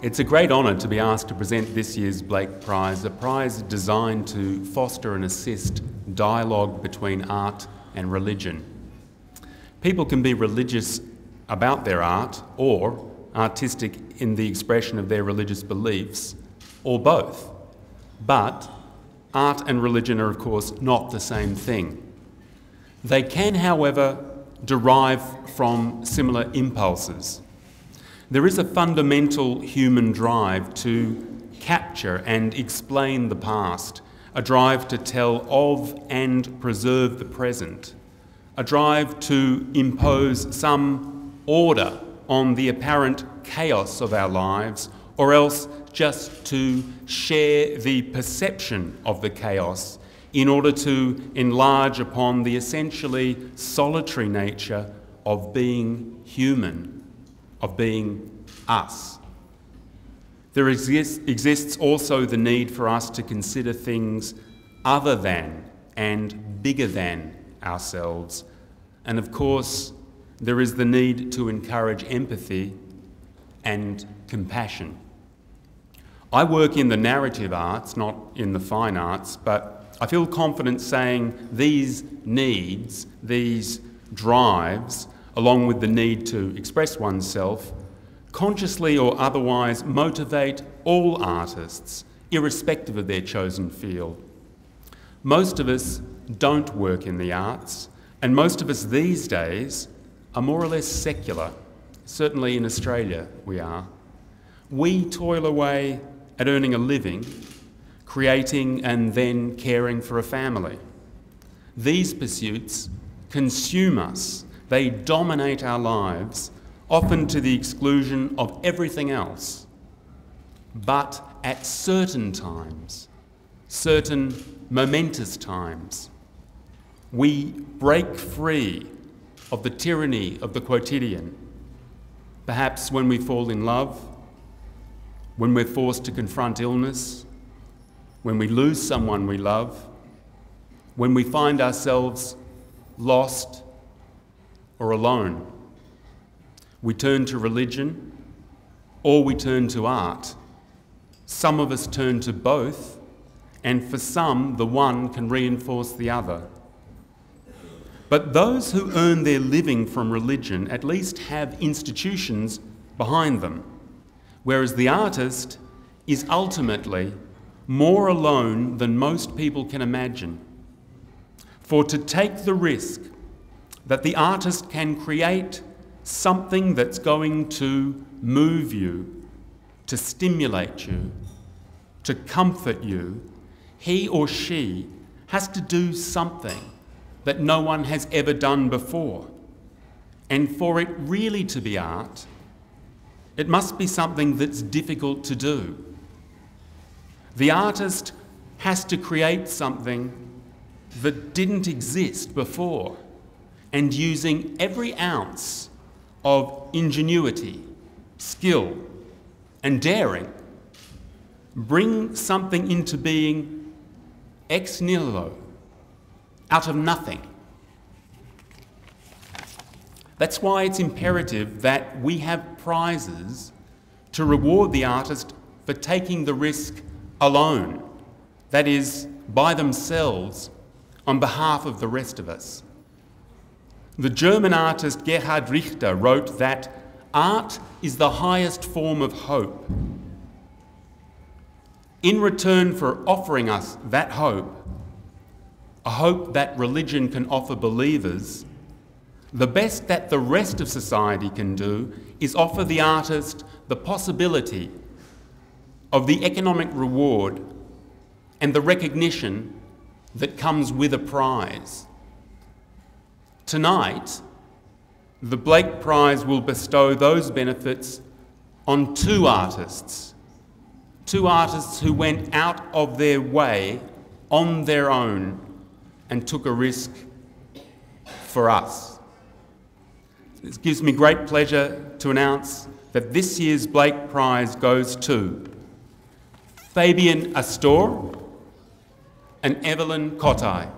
It's a great honour to be asked to present this year's Blake Prize, a prize designed to foster and assist dialogue between art and religion. People can be religious about their art or artistic in the expression of their religious beliefs, or both. But art and religion are, of course, not the same thing. They can, however, derive from similar impulses. There is a fundamental human drive to capture and explain the past, a drive to tell of and preserve the present, a drive to impose some order on the apparent chaos of our lives, or else just to share the perception of the chaos in order to enlarge upon the essentially solitary nature of being human, of being us. There exists also the need for us to consider things other than and bigger than ourselves. And of course, there is the need to encourage empathy and compassion. I work in the narrative arts, not in the fine arts, but I feel confident saying these needs, these drives, along with the need to express oneself, consciously or otherwise motivate all artists, irrespective of their chosen field. Most of us don't work in the arts, and most of us these days are more or less secular. Certainly in Australia we are. We toil away at earning a living, creating and then caring for a family. These pursuits consume us. They dominate our lives, often to the exclusion of everything else. But at certain times, certain momentous times, we break free of the tyranny of the quotidian. Perhaps when we fall in love, when we're forced to confront illness, when we lose someone we love, when we find ourselves lost or alone. We turn to religion or we turn to art. Some of us turn to both, and for some, the one can reinforce the other. But those who earn their living from religion at least have institutions behind them, whereas the artist is ultimately more alone than most people can imagine. For to take the risk that the artist can create something that's going to move you, to stimulate you, to comfort you, he or she has to do something that no one has ever done before. And for it really to be art, it must be something that's difficult to do. The artist has to create something that didn't exist before, and using every ounce of ingenuity, skill, and daring, bring something into being ex nihilo, out of nothing. That's why it's imperative that we have prizes to reward the artist for taking the risk alone, that is, by themselves, on behalf of the rest of us. The German artist Gerhard Richter wrote that art is the highest form of hope. In return for offering us that hope, a hope that religion can offer believers, the best that the rest of society can do is offer the artist the possibility of the economic reward and the recognition that comes with a prize. Tonight, the Blake Prize will bestow those benefits on two artists who went out of their way on their own and took a risk for us. It gives me great pleasure to announce that this year's Blake Prize goes to Fabian Astore and Eveline Kotai.